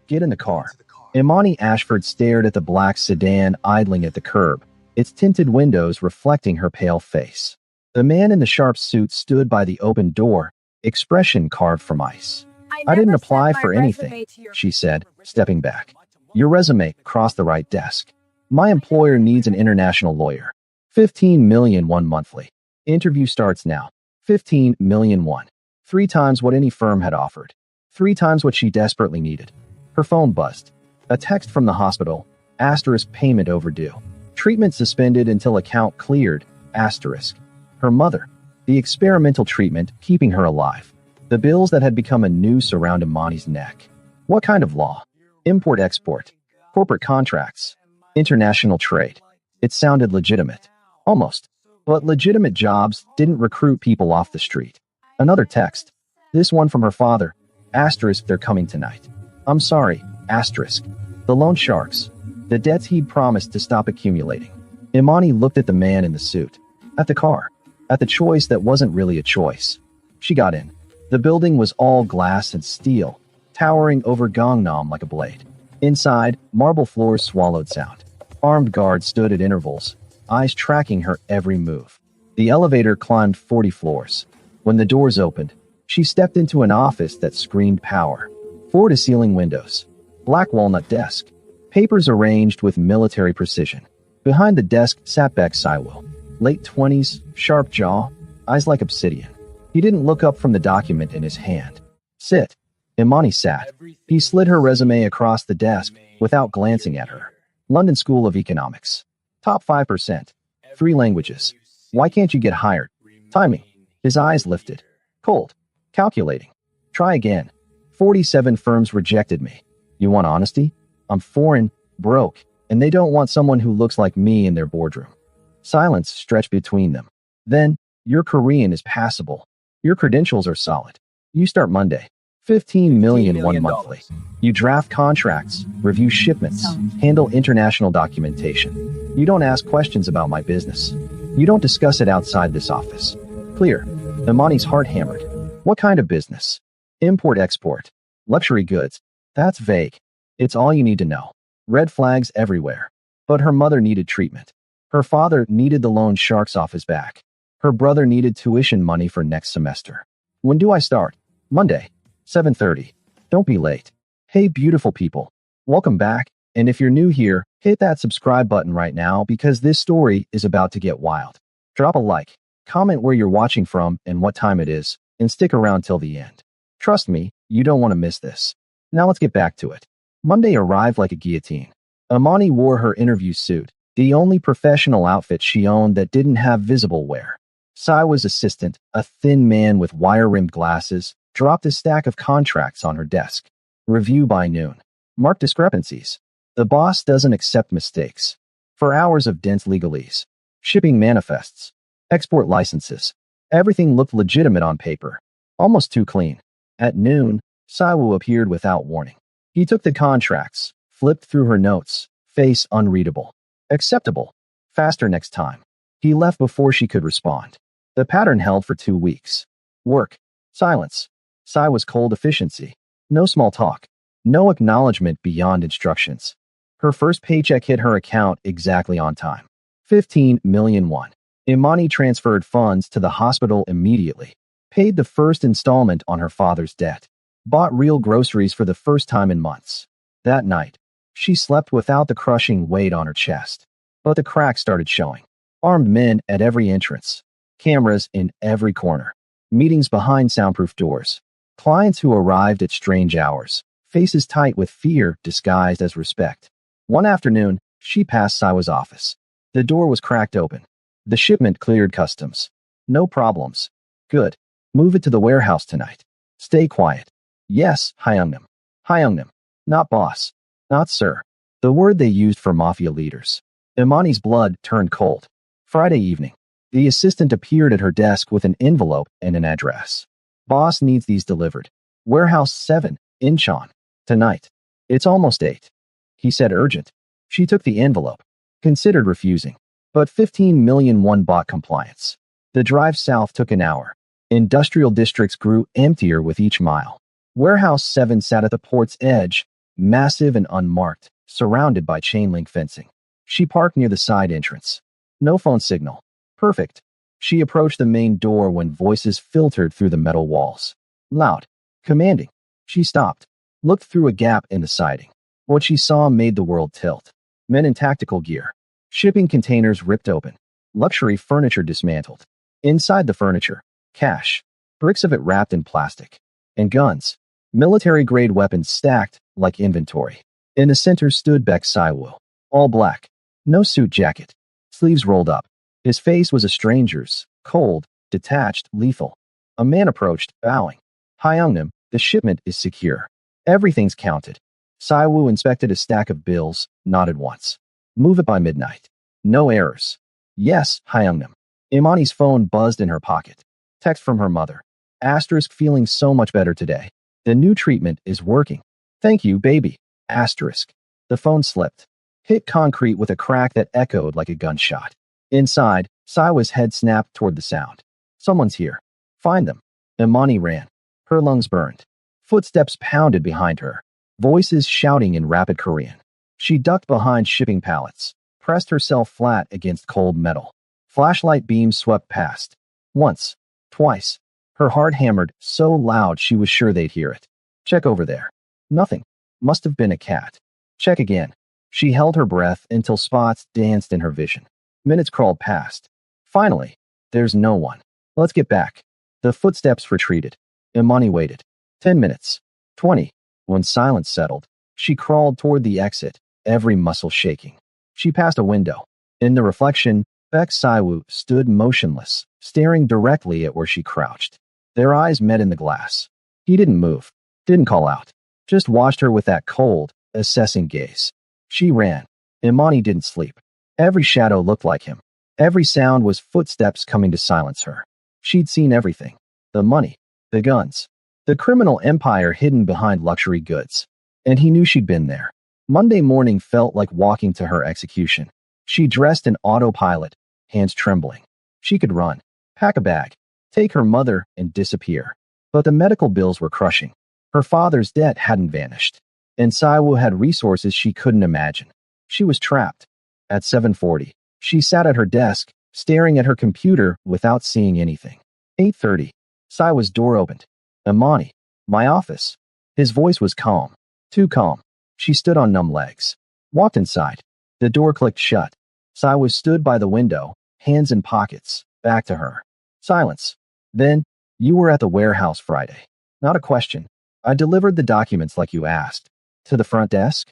Get in the car. Imani Ashford stared at the black sedan idling at the curb, its tinted windows reflecting her pale face. The man in the sharp suit stood by the open door, expression carved from ice. I didn't apply for anything, she said, stepping back. Your resume crossed the right desk. My employer needs an international lawyer. 15 million won monthly. Interview starts now. 15 million won. 3 times what any firm had offered. 3 times what she desperately needed. Her phone buzzed. A text from the hospital. Asterisk payment overdue. Treatment suspended until account cleared. Asterisk. Her mother. The experimental treatment keeping her alive. The bills that had become a noose around Imani's neck. What kind of law? Import-export. Corporate contracts. International trade. It sounded legitimate. Almost. But legitimate jobs didn't recruit people off the street. Another text. This one from her father. Asterisk, they're coming tonight. I'm sorry. Asterisk. The loan sharks. The debts he'd promised to stop accumulating. Imani looked at the man in the suit. At the car. At the choice that wasn't really a choice. She got in. The building was all glass and steel, towering over Gangnam like a blade. Inside, marble floors swallowed sound. Armed guards stood at intervals, eyes tracking her every move. The elevator climbed 40 floors. When the doors opened, she stepped into an office that screamed power. Floor-to-ceiling windows. Black walnut desk. Papers arranged with military precision. Behind the desk sat Beck Saiwell. Late 20s, sharp jaw, eyes like obsidian. He didn't look up from the document in his hand. Sit. Imani sat. He slid her resume across the desk without glancing at her. London School of Economics. Top 5%. 3 languages. Why can't you get hired? Timing. His eyes lifted. Cold. Calculating. Try again. 47 firms rejected me. You want honesty? I'm foreign, broke, and they don't want someone who looks like me in their boardroom. Silence stretched between them. Then, your Korean is passable. Your credentials are solid. You start Monday. 15 million won monthly. You draft contracts, review shipments, handle international documentation. You don't ask questions about my business. You don't discuss it outside this office. Clear. Imani's heart hammered. What kind of business? Import-export. Luxury goods. That's vague. It's all you need to know. Red flags everywhere. But her mother needed treatment. Her father needed the loan sharks off his back. Her brother needed tuition money for next semester. When do I start? Monday. 7:30. Don't be late. Hey beautiful people. Welcome back, and if you're new here, hit that subscribe button right now because this story is about to get wild. Drop a like, comment where you're watching from and what time it is, and stick around till the end. Trust me, you don't want to miss this. Now let's get back to it. Monday arrived like a guillotine. Imani wore her interview suit, the only professional outfit she owned that didn't have visible wear. Saiwa's assistant, a thin man with wire-rimmed glasses, dropped a stack of contracts on her desk. Review by noon. Mark discrepancies. The boss doesn't accept mistakes. For hours of dense legalese. Shipping manifests. Export licenses. Everything looked legitimate on paper. Almost too clean. At noon, Saiwa appeared without warning. He took the contracts, flipped through her notes, face unreadable. Acceptable. Faster next time. He left before she could respond. The pattern held for 2 weeks. Work. Silence. Saiwa's cold efficiency. No small talk. No acknowledgement beyond instructions. Her first paycheck hit her account exactly on time. 15 million won. Imani transferred funds to the hospital immediately. Paid the first installment on her father's debt. Bought real groceries for the first time in months. That night, she slept without the crushing weight on her chest. But the cracks started showing. Armed men at every entrance. Cameras in every corner. Meetings behind soundproof doors. Clients who arrived at strange hours. Faces tight with fear disguised as respect. One afternoon, she passed Saiwa's office. The door was cracked open. The shipment cleared customs. No problems. Good. Move it to the warehouse tonight. Stay quiet. Yes, Hyungnam. Hyungnam. Not boss. Not sir. The word they used for Mafia leaders. Imani's blood turned cold. Friday evening. The assistant appeared at her desk with an envelope and an address. Boss needs these delivered. Warehouse 7, Incheon. Tonight. It's almost 8. He said urgent. She took the envelope. Considered refusing. But 15 million won bought compliance. The drive south took an hour. Industrial districts grew emptier with each mile. Warehouse 7 sat at the port's edge, massive and unmarked, surrounded by chain link fencing. She parked near the side entrance. No phone signal. Perfect. She approached the main door when voices filtered through the metal walls. Loud. Commanding. She stopped. Looked through a gap in the siding. What she saw made the world tilt. Men in tactical gear. Shipping containers ripped open. Luxury furniture dismantled. Inside the furniture, cash. Bricks of it wrapped in plastic. And guns. Military-grade weapons stacked like inventory. In the center stood Baek Siwoo. All black. No suit jacket. Sleeves rolled up. His face was a stranger's, cold, detached, lethal. A man approached, bowing. Hyungnam, the shipment is secure. Everything's counted. Siwoo inspected a stack of bills, nodded once. Move it by midnight. No errors. Yes, Hyungnam. Imani's phone buzzed in her pocket. Text from her mother. Asterisk feeling so much better today. The new treatment is working. Thank you, baby. Asterisk. The phone slipped. Hit concrete with a crack that echoed like a gunshot. Inside, Siwa's head snapped toward the sound. Someone's here. Find them. Imani ran. Her lungs burned. Footsteps pounded behind her. Voices shouting in rapid Korean. She ducked behind shipping pallets. Pressed herself flat against cold metal. Flashlight beams swept past. Once. Twice. Her heart hammered so loud she was sure they'd hear it. Check over there. Nothing. Must have been a cat. Check again. She held her breath until spots danced in her vision. Minutes crawled past. Finally, there's no one. Let's get back. The footsteps retreated. Imani waited. 10 minutes. 20. When silence settled, she crawled toward the exit, every muscle shaking. She passed a window. In the reflection, Baek Siwoo stood motionless, staring directly at where she crouched. Their eyes met in the glass. He didn't move. Didn't call out. Just watched her with that cold, assessing gaze. She ran. Imani didn't sleep. Every shadow looked like him. Every sound was footsteps coming to silence her. She'd seen everything. The money. The guns. The criminal empire hidden behind luxury goods. And he knew she'd been there. Monday morning felt like walking to her execution. She dressed in autopilot, hands trembling. She could run, pack a bag, take her mother, and disappear. But the medical bills were crushing. Her father's debt hadn't vanished. And Siwoo had resources she couldn't imagine. She was trapped. At 7:40, she sat at her desk, staring at her computer without seeing anything. 8:30. Siwoo's door opened. Imani. My office. His voice was calm. Too calm. She stood on numb legs. Walked inside. The door clicked shut. Siwoo stood by the window, hands in pockets, back to her. Silence. Then, you were at the warehouse Friday. Not a question. I delivered the documents like you asked. To the front desk?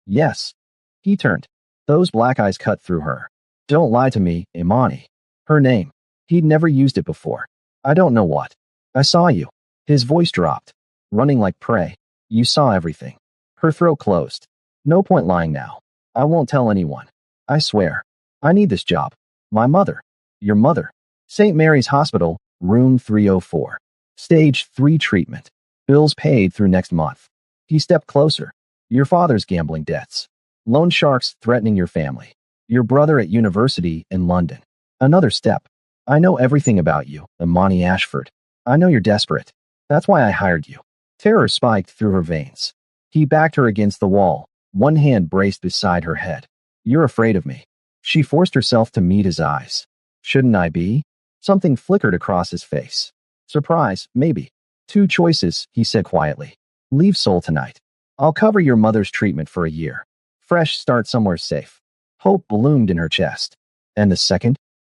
Yes. He turned. Those black eyes cut through her. Don't lie to me, Imani. Her name. He'd never used it before. I don't know what. I saw you. His voice dropped. Running like prey. You saw everything. Her throat closed. No point lying now. I won't tell anyone. I swear. I need this job. My mother. Your mother. St. Mary's Hospital, room 304. Stage 3 treatment. Bills paid through next month. He stepped closer. Your father's gambling debts. Loan sharks threatening your family. Your brother at university in London. Another step. I know everything about you, Imani Ashford. I know you're desperate. That's why I hired you. Terror spiked through her veins. He backed her against the wall, one hand braced beside her head. You're afraid of me. She forced herself to meet his eyes. Shouldn't I be? Something flickered across his face. Surprise, maybe. 2 choices, he said quietly. Leave Seoul tonight. I'll cover your mother's treatment for a year. Fresh start somewhere safe. Hope bloomed in her chest. And the second?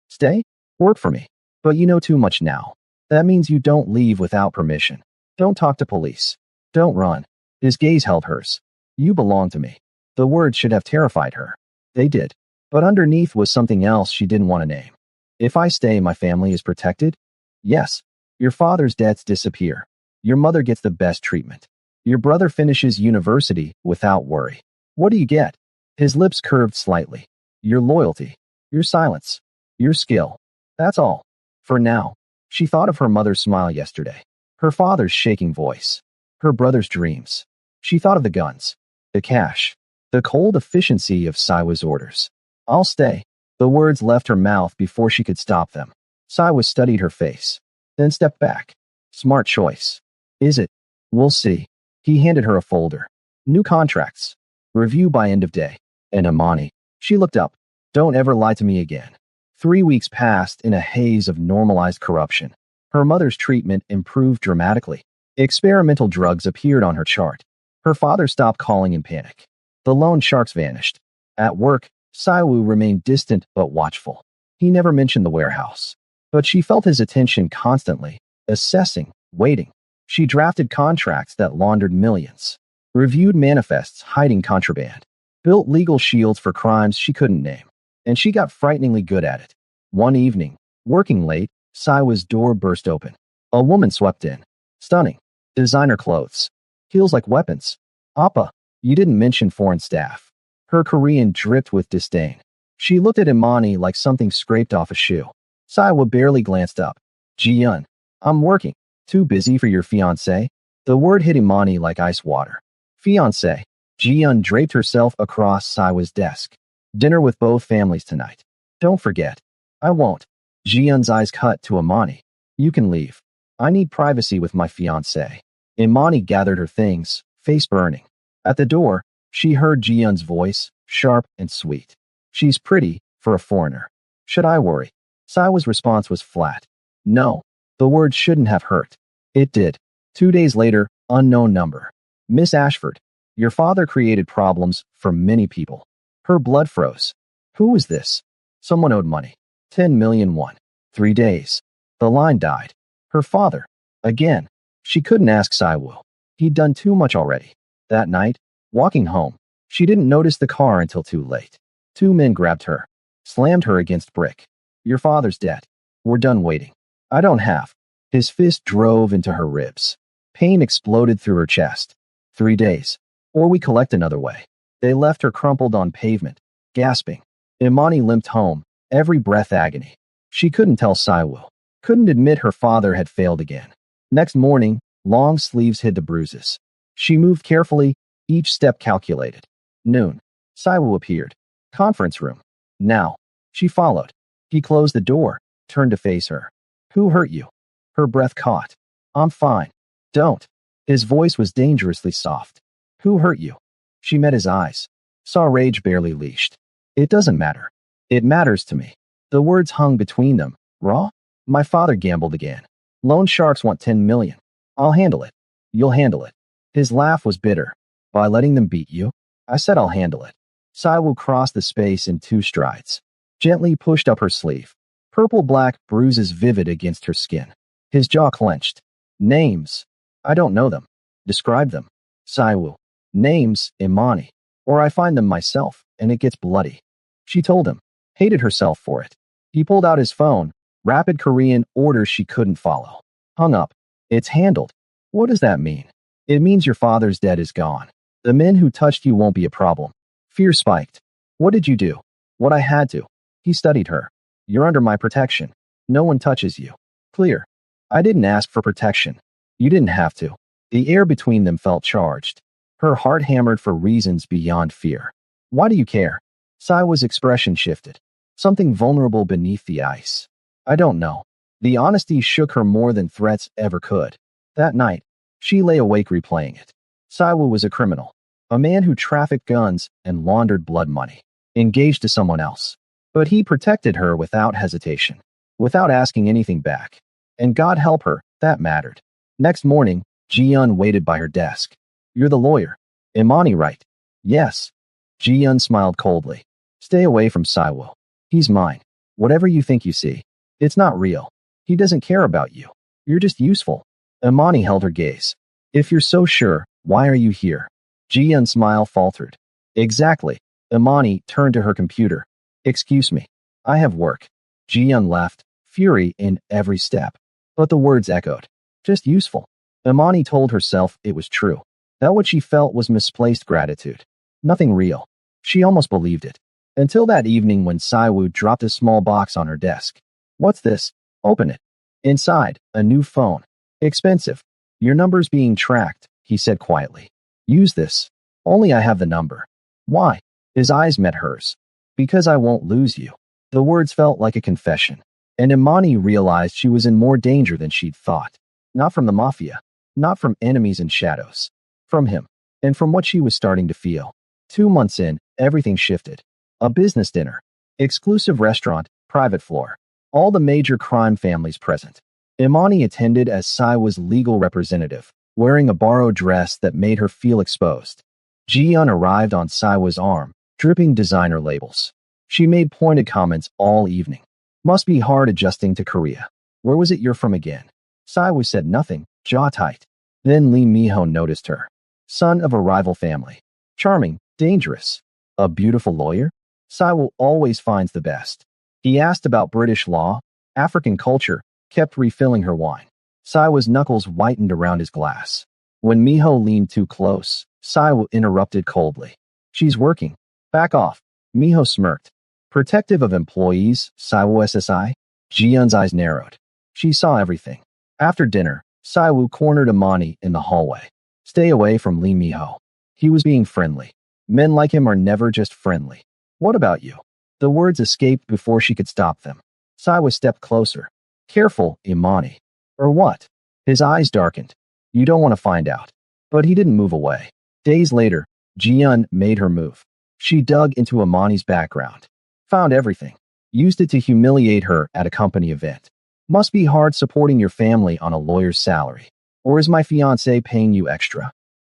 Stay? Work for me. But you know too much now. That means you don't leave without permission. Don't talk to police. Don't run. His gaze held hers. You belong to me. The words should have terrified her. They did. But underneath was something else she didn't want to name. If I stay, my family is protected? Yes. Your father's debts disappear. Your mother gets the best treatment. Your brother finishes university without worry. What do you get? His lips curved slightly. Your loyalty. Your silence. Your skill. That's all. For now. She thought of her mother's smile yesterday. Her father's shaking voice. Her brother's dreams. She thought of the guns. The cash. The cold efficiency of Siwoo's orders. I'll stay. The words left her mouth before she could stop them. Siwoo studied her face. Then stepped back. Smart choice. Is it? We'll see. He handed her a folder. New contracts. Review by end of day. And Imani. She looked up. Don't ever lie to me again. 3 weeks passed in a haze of normalized corruption. Her mother's treatment improved dramatically. Experimental drugs appeared on her chart. Her father stopped calling in panic. The loan sharks vanished. At work, Saiwu remained distant but watchful. He never mentioned the warehouse. But she felt his attention constantly, assessing, waiting. She drafted contracts that laundered millions, reviewed manifests hiding contraband, built legal shields for crimes she couldn't name, and she got frighteningly good at it. One evening, working late, Saiwa's door burst open. A woman swept in. Stunning. Designer clothes. Heels like weapons. Appa, you didn't mention foreign staff. Her Korean dripped with disdain. She looked at Imani like something scraped off a shoe. Saiwa barely glanced up. Ji-yun, I'm working. Too busy for your fiancé? The word hit Imani like ice water. Fiancé. Ji-yun draped herself across Saiwa's desk. Dinner with both families tonight. Don't forget. I won't. Ji-yun's eyes cut to Imani. You can leave. I need privacy with my fiancé. Imani gathered her things, face burning. At the door, she heard Ji-yun's voice, sharp and sweet. She's pretty, for a foreigner. Should I worry? Saiwa's response was flat. No. The word shouldn't have hurt. It did. 2 days later, unknown number. Miss Ashford, your father created problems for many people. Her blood froze. Who was this? Someone owed money. 10 million won. 3 days. The line died. Her father. Again. She couldn't ask Saiwu. He'd done too much already. That night, walking home, she didn't notice the car until too late. 2 men grabbed her, slammed her against brick. Your father's dead. We're done waiting. I don't have. His fist drove into her ribs. Pain exploded through her chest. 3 days. Or we collect another way. They left her crumpled on pavement, gasping. Imani limped home, every breath agony. She couldn't tell Saiwu. Couldn't admit her father had failed again. Next morning, long sleeves hid the bruises. She moved carefully, each step calculated. Noon. Saiwu appeared. Conference room. Now. She followed. He closed the door, turned to face her. Who hurt you? Her breath caught. I'm fine. Don't. His voice was dangerously soft. Who hurt you? She met his eyes. Saw rage barely leashed. It doesn't matter. It matters to me. The words hung between them. Raw? My father gambled again. Loan sharks want 10 million. I'll handle it. You'll handle it. His laugh was bitter. By letting them beat you? I said I'll handle it. Saiwu crossed the space in 2 strides. Gently pushed up her sleeve. Purple-black bruises vivid against her skin. His jaw clenched. Names. I don't know them. Describe them. Saiwu. Names, Imani. Or I find them myself, and it gets bloody. She told him. Hated herself for it. He pulled out his phone. Rapid Korean orders she couldn't follow. Hung up. It's handled. What does that mean? It means your father's debt is gone. The men who touched you won't be a problem. Fear spiked. What did you do? What I had to. He studied her. You're under my protection. No one touches you. Clear. I didn't ask for protection. You didn't have to. The air between them felt charged. Her heart hammered for reasons beyond fear. Why do you care? Saiwa's expression shifted. Something vulnerable beneath the ice. I don't know. The honesty shook her more than threats ever could. That night, she lay awake replaying it. Saiwa was a criminal. A man who trafficked guns and laundered blood money. Engaged to someone else. But he protected her without hesitation. Without asking anything back. And God help her, that mattered. Next morning, Ji-yun waited by her desk. You're the lawyer. Imani right? Yes. Ji-yun smiled coldly. Stay away from Saiwu. He's mine. Whatever you think you see. It's not real. He doesn't care about you. You're just useful. Imani held her gaze. If you're so sure, why are you here? Ji-yun's smile faltered. Exactly. Imani turned to her computer. Excuse me. I have work. Ji-yun left, fury in every step. But the words echoed. Just useful. Imani told herself it was true. That what she felt was misplaced gratitude. Nothing real. She almost believed it. Until that evening when Saiwu dropped a small box on her desk. What's this? Open it. Inside, a new phone. Expensive. Your number's being tracked, he said quietly. Use this. Only I have the number. Why? His eyes met hers. Because I won't lose you. The words felt like a confession. And Imani realized she was in more danger than she'd thought. Not from the Mafia. Not from enemies and shadows. From him. And from what she was starting to feel, 2 months in, everything shifted. A business dinner, exclusive restaurant, private floor, all the major crime families present. Imani attended as Saiwa's legal representative, wearing a borrowed dress that made her feel exposed. Ji-yeon arrived on Saiwa's arm, dripping designer labels. She made pointed comments all evening. Must be hard adjusting to Korea. Where was it you're from again? Saiwa said nothing, jaw tight. Then Lee Mi-ho noticed her. Son of a rival family. Charming, dangerous. A beautiful lawyer? Saiwa always finds the best. He asked about British law, African culture, kept refilling her wine. Saiwa's knuckles whitened around his glass. When Miho leaned too close, Saiwa interrupted coldly. She's working. Back off. Miho smirked. Protective of employees, Saiwa SSI? Ji-yeon's eyes narrowed. She saw everything. After dinner, Saiwu cornered Imani in the hallway. Stay away from Lee Miho. He was being friendly. Men like him are never just friendly. What about you? The words escaped before she could stop them. Saiwa stepped closer. Careful, Imani. Or what? His eyes darkened. You don't want to find out. But he didn't move away. Days later, Ji-yeon made her move. She dug into Imani's background. Found everything. Used it to humiliate her at a company event. Must be hard supporting your family on a lawyer's salary. Or is my fiancé paying you extra?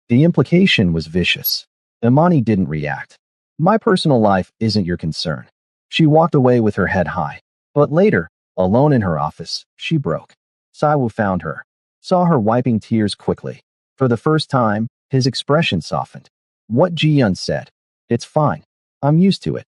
The implication was vicious. Imani didn't react. My personal life isn't your concern. She walked away with her head high. But later, alone in her office, she broke. Saiwu found her. Saw her wiping tears quickly. For the first time, his expression softened. What Ji-yeon said. It's fine. I'm used to it.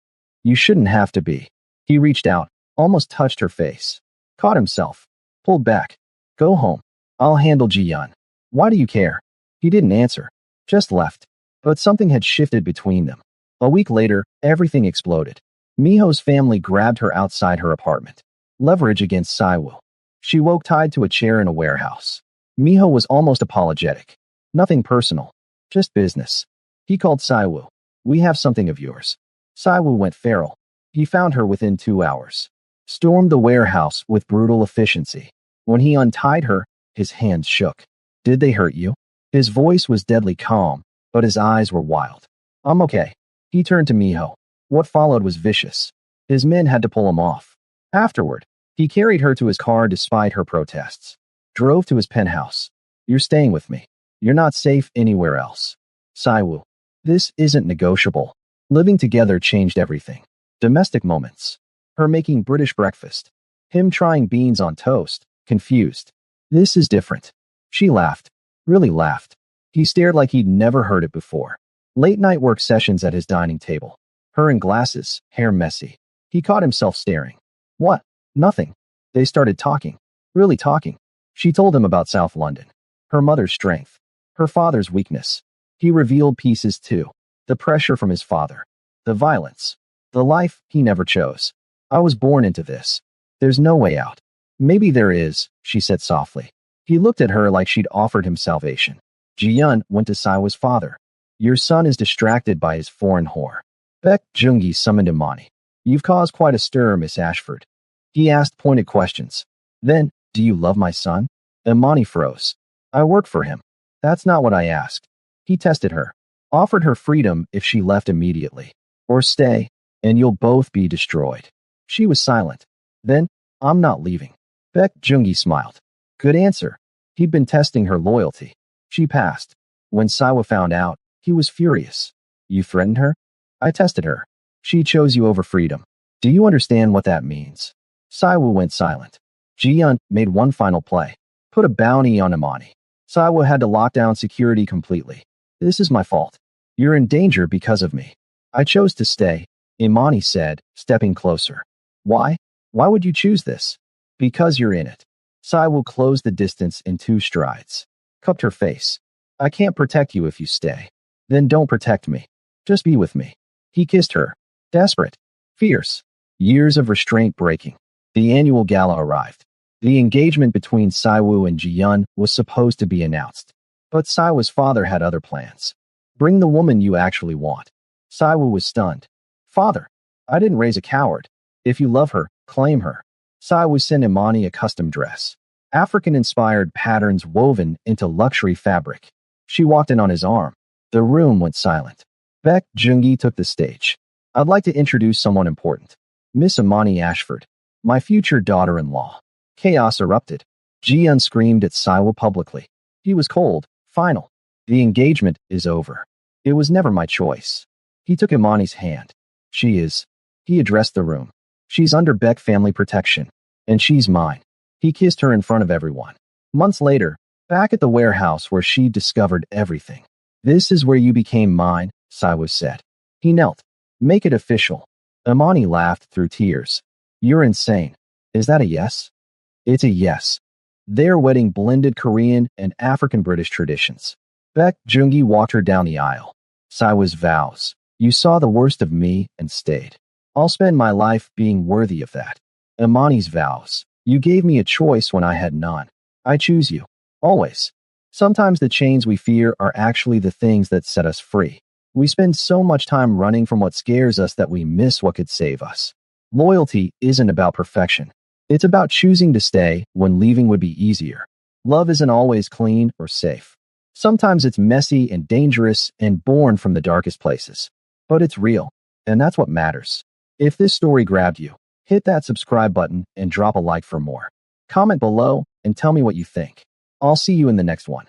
You shouldn't have to be. He reached out, almost touched her face. Caught himself. Pulled back. Go home. I'll handle Ji-yeon. Why do you care? He didn't answer. Just left. But something had shifted between them. A week later, everything exploded. Miho's family grabbed her outside her apartment. Leverage against Saiwu. She woke tied to a chair in a warehouse. Miho was almost apologetic. Nothing personal. Just business. He called Saiwu. We have something of yours. Saiwu went feral. He found her within 2 hours. Stormed the warehouse with brutal efficiency. When he untied her, his hands shook. Did they hurt you? His voice was deadly calm, but his eyes were wild. I'm okay. He turned to Miho. What followed was vicious. His men had to pull him off. Afterward, he carried her to his car despite her protests. Drove to his penthouse. You're staying with me. You're not safe anywhere else. Saiwu. This isn't negotiable. Living together changed everything. Domestic moments. Her making British breakfast. Him trying beans on toast, confused. This is different. She laughed. Really laughed. He stared like he'd never heard it before. Late night work sessions at his dining table. Her in glasses, hair messy. He caught himself staring. What? Nothing. They started talking. Really talking. She told him about South London. Her mother's strength. Her father's weakness. He revealed pieces too. The pressure from his father. The violence. The life he never chose. I was born into this. There's no way out. Maybe there is, she said softly. He looked at her like she'd offered him salvation. Ji-yeon went to Saiwa's father. Your son is distracted by his foreign whore. Baek Jung-gi summoned Imani. You've caused quite a stir, Miss Ashford. He asked pointed questions. Then, do you love my son? Imani froze. I work for him. That's not what I asked. He tested her. Offered her freedom if she left immediately. Or stay, and you'll both be destroyed. She was silent. Then, I'm not leaving. Baek Jung-gi smiled. Good answer. He'd been testing her loyalty. She passed. When Saiwa found out, he was furious. You threatened her? I tested her. She chose you over freedom. Do you understand what that means? Saiwa went silent. Ji-yeon made one final play. Put a bounty on Imani. Saiwa had to lock down security completely. This is my fault. You're in danger because of me. I chose to stay, Imani said, stepping closer. Why? Why would you choose this? Because you're in it. Saiwa closed the distance in 2 strides. Cupped her face. I can't protect you if you stay. Then don't protect me. Just be with me. He kissed her. Desperate. Fierce. Years of restraint breaking. The annual gala arrived. The engagement between Saiwu and Ji-yeon was supposed to be announced. But Saiwa's father had other plans. Bring the woman you actually want. Saiwu was stunned. Father, I didn't raise a coward. If you love her, claim her. Saiwu sent Imani a custom dress. African-inspired patterns woven into luxury fabric. She walked in on his arm. The room went silent. Beck Jungi took the stage. I'd like to introduce someone important. Miss Imani Ashford, my future daughter-in-law. Chaos erupted. Jian screamed at Siwa publicly. He was cold. Final. The engagement is over. It was never my choice. He took Imani's hand. She is. He addressed the room. She's under Beck family protection. And she's mine. He kissed her in front of everyone. Months later, back at the warehouse where she discovered everything. This is where you became mine, Siwa said. He knelt. Make it official. Imani laughed through tears. You're insane. Is that a yes? It's a yes. Their wedding blended Korean and African-British traditions. Beck Jungi walked her down the aisle. Siwa's vows. You saw the worst of me and stayed. I'll spend my life being worthy of that. Imani's vows. You gave me a choice when I had none. I choose you. Always. Sometimes the chains we fear are actually the things that set us free. We spend so much time running from what scares us that we miss what could save us. Loyalty isn't about perfection. It's about choosing to stay when leaving would be easier. Love isn't always clean or safe. Sometimes it's messy and dangerous and born from the darkest places. But it's real, and that's what matters. If this story grabbed you, hit that subscribe button and drop a like for more. Comment below and tell me what you think. I'll see you in the next one.